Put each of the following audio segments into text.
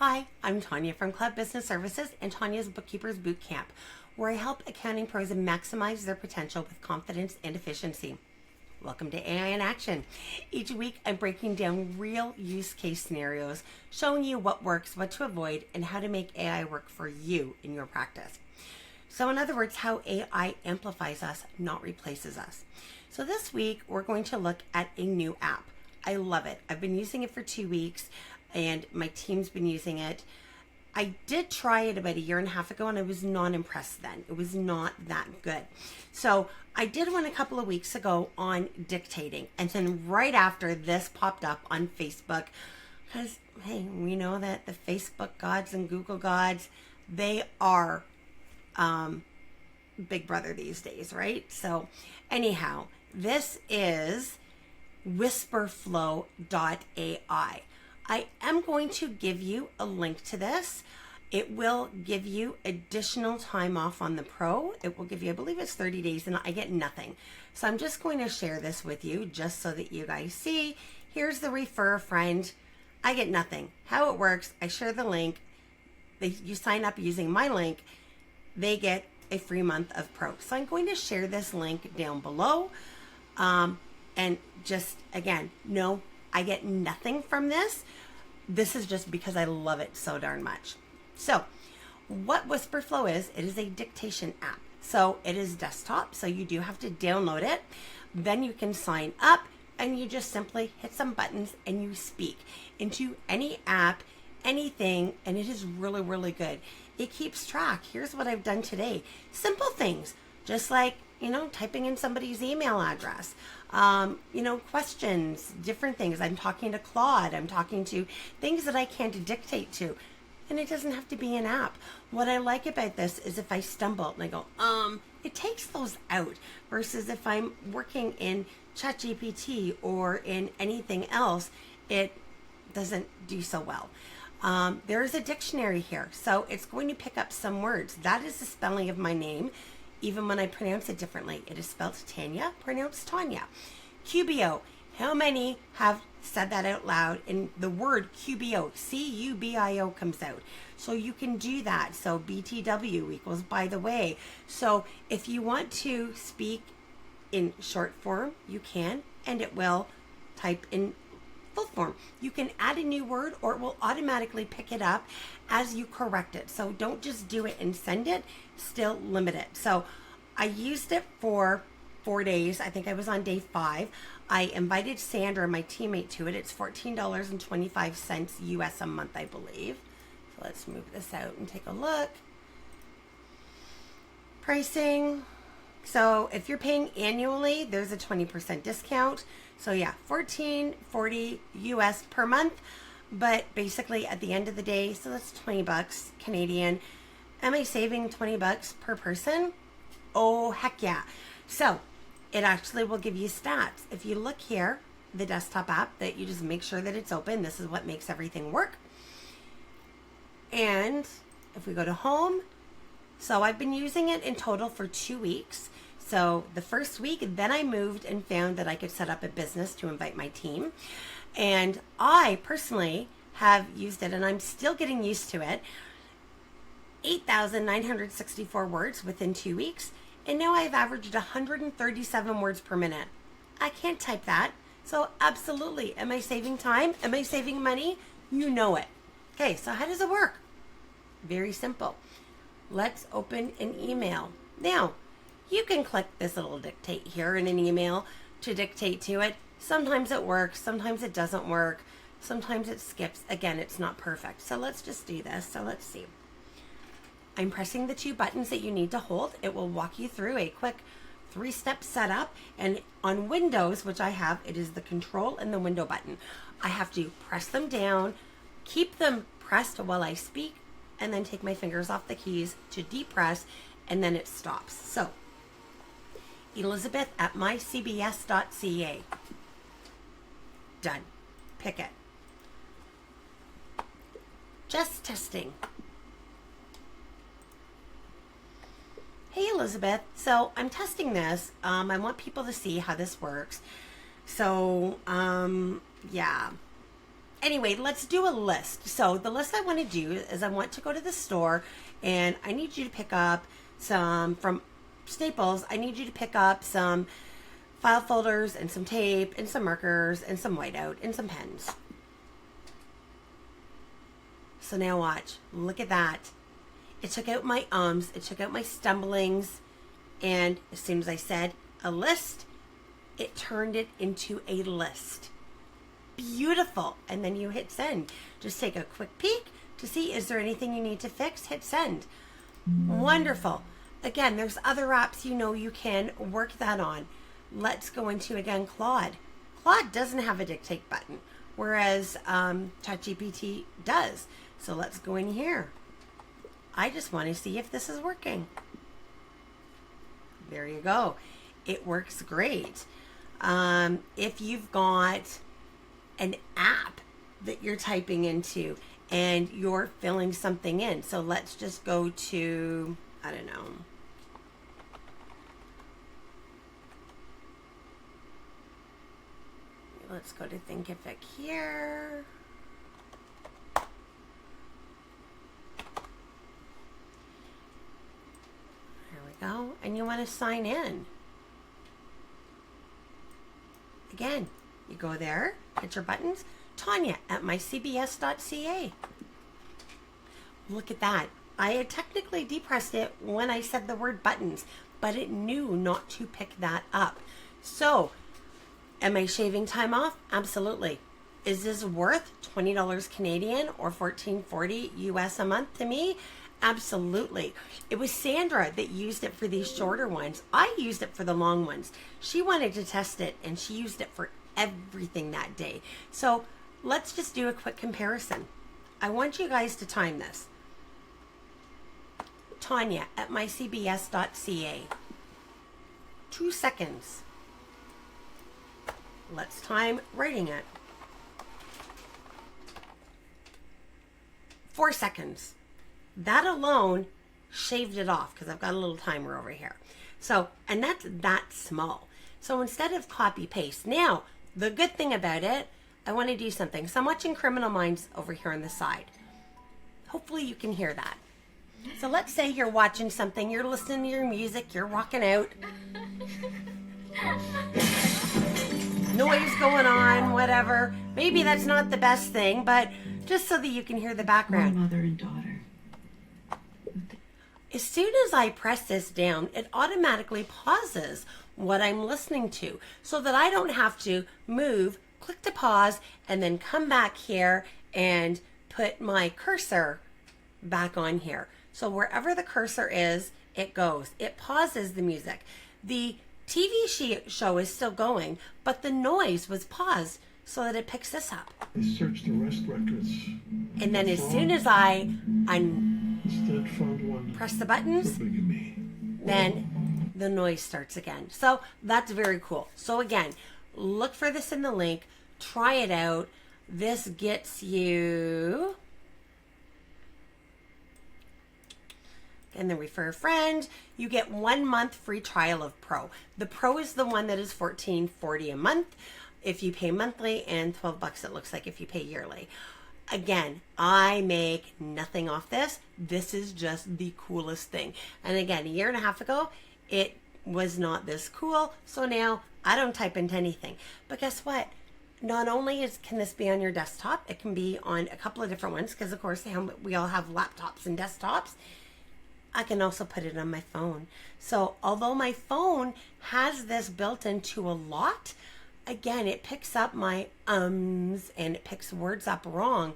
Hi, I'm Tanya from Club Business Services and Tanya's Bookkeepers Bootcamp, where I help accounting pros maximize their potential with confidence and efficiency. Welcome to AI in Action. Each week, I'm breaking down real use case scenarios, showing you what works, what to avoid, and how to make AI work for you in your practice. So in other words, how AI amplifies us, not replaces us. So this week, we're going to look at a new app. I love it. I've been using it for 2 weeks and my team's been using it. I did try it about a year and a half ago and I was not impressed then. It was not that good. So I did one a couple of weeks ago on dictating. And then right after this popped up on Facebook, because hey, we know that the Facebook gods and Google gods, they are Big Brother these days, right? So anyhow, this is Wisprflow.ai. I am going to give you a link to this. It will give you additional time off on the Pro. It will give you, I believe it's 30 days and I get nothing. So I'm just going to share this with you just so that you guys see. Here's the refer a friend. I get nothing. How it works, I share the link. You sign up using my link. They get a free month of Pro. So I'm going to share this link down below. And just, again, no, I get nothing from this. This is just because I love it so darn much. So what Wisprflow is, it is a dictation app. So it is desktop, so you do have to download it. Then you can sign up and you just simply hit some buttons and you speak into any app, anything, and it is really, really good. It keeps track. Here's what I've done today. Simple things, just like, typing in somebody's email address, questions, different things. I'm talking to Claude. I'm talking to things that I can't dictate to. And it doesn't have to be an app. What I like about this is if I stumble and I go, it takes those out versus if I'm working in ChatGPT or in anything else, it doesn't do so well. There is a dictionary here. So it's going to pick up some words. That is the spelling of my name. Even when I pronounce it differently, it is spelled Tanya, pronounced Tanya. QBO, how many have said that out loud? And the word QBO, C-U-B-I-O comes out. So you can do that. So BTW equals by the way. So if you want to speak in short form, you can, and it will type in full form. You can add a new word or it will automatically pick it up as you correct it. So don't just do it and send it, still limit it. So I used it for 4 days. I think I was on day 5. I invited Sandra, my teammate, to it. It's $14.25 US a month, I believe. So let's move this out and take a look. Pricing. So if you're paying annually, there's a 20% discount. So yeah, $14.40 US per month. But basically at the end of the day, so that's 20 bucks Canadian. Am I saving 20 bucks per person? Oh, heck yeah. So it actually will give you stats. If you look here, the desktop app, that you just make sure that it's open. This is what makes everything work. And if we go to home, so I've been using it in total for 2 weeks. So the first week, then I moved and found that I could set up a business to invite my team. And I personally have used it and I'm still getting used to it. 8,964 words within 2 weeks. And now I've averaged 137 words per minute. I can't type that. So absolutely. Am I saving time? Am I saving money? You know it. Okay, so how does it work? Very simple. Let's open an email. Now, you can click this little dictate here in an email to dictate to it. Sometimes it works, sometimes it doesn't work, sometimes it skips. Again, it's not perfect. So let's just do this. So let's see. I'm pressing the 2 buttons that you need to hold. It will walk you through a quick 3-step setup. And on Windows, which I have, it is the control and the window button. I have to press them down, keep them pressed while I speak, and then take my fingers off the keys to depress, and then it stops. So Elizabeth@mycbs.ca. Done. Pick it. Just testing. Hey Elizabeth, so I'm testing this. I want people to see how this works. So, yeah. anyway, let's do a list. So the list I want to do is I want to go to the store, and I need you to pick up some from Staples. I need you to pick up some file folders and some tape and some markers and some whiteout and some pens. So now watch. Look at that. It took out my ums. It took out my stumblings. And as soon as I said a list, it turned it into a list. Beautiful. And then you hit send. Just take a quick peek to see, is there anything you need to fix? Hit send. Wonderful. Again, there's other apps you can work that on. Let's go into, again, Claude. Claude doesn't have a dictate button, whereas ChatGPT does. So let's go in here. I just want to see if this is working. There you go. It works great. If you've got an app that you're typing into and you're filling something in. So let's just go to, I don't know. Let's go to Thinkific here. There we go. And you want to sign in. Again, you go there, hit your buttons. Tanya at mycbs.ca. Look at that. I had technically depressed it when I said the word buttons, but it knew not to pick that up. So, am I shaving time off? Absolutely. Is this worth $20 Canadian or $14.40 US a month to me? Absolutely. It was Sandra that used it for these shorter ones. I used it for the long ones. She wanted to test it and she used it for everything that day. So let's just do a quick comparison. I want you guys to time this. Tanya at mycbs.ca. 2 seconds. Let's time writing it. 4 seconds. That alone shaved it off because I've got a little timer over here. So, and that's that small. So instead of copy paste, now the good thing about it, I want to do something. So I'm watching Criminal Minds over here on the side. Hopefully you can hear that. So let's say you're watching something, you're listening to your music, you're rocking out. Noise going on, whatever. Maybe that's not the best thing, but just so that you can hear the background. My mother and daughter. As soon as I press this down, it automatically pauses what I'm listening to so that I don't have to move, click to pause, and then come back here and put my cursor back on here. So wherever the cursor is, it goes. It pauses the music. The TV show is still going, but the noise was paused so that it picks this up. I searched the arrest records. And then as soon as I Instead found one press the buttons, for bigamy. then the noise starts again. So that's very cool. So again, look for this in the link. Try it out. This gets you... And then refer a friend. You get 1 month free trial of Pro. The Pro is the one that is $14.40 a month if you pay monthly, and $12 it looks like if you pay yearly. Again, I make nothing off this. This is just the coolest thing. And again, 1.5 years ago, it was not this cool. So now I don't type into anything. But guess what? Not only can this be on your desktop, it can be on a couple of different ones because of course we all have laptops and desktops. I can also put it on my phone. So although my phone has this built into a lot, again, it picks up my ums and it picks words up wrong.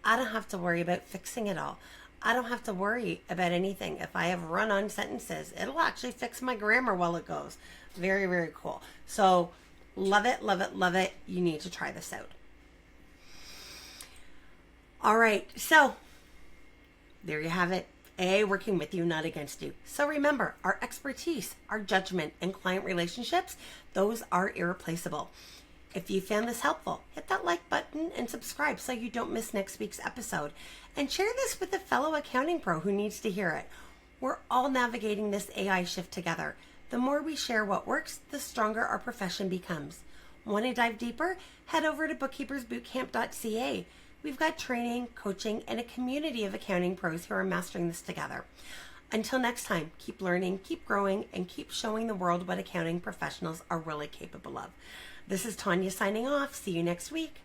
I don't have to worry about fixing it all. I don't have to worry about anything. If I have run-on sentences, it'll actually fix my grammar while it goes. Very, very cool. So love it, love it, love it. You need to try this out. All right, so there you have it. AI working with you, not against you. So remember, our expertise, our judgment, and client relationships, those are irreplaceable. If you found this helpful, hit that like button and subscribe so you don't miss next week's episode. And share this with a fellow accounting pro who needs to hear it. We're all navigating this AI shift together. The more we share what works, the stronger our profession becomes. Want to dive deeper? Head over to bookkeepersbootcamp.ca. We've got training, coaching, and a community of accounting pros who are mastering this together. Until next time, keep learning, keep growing, and keep showing the world what accounting professionals are really capable of. This is Tanya signing off. See you next week.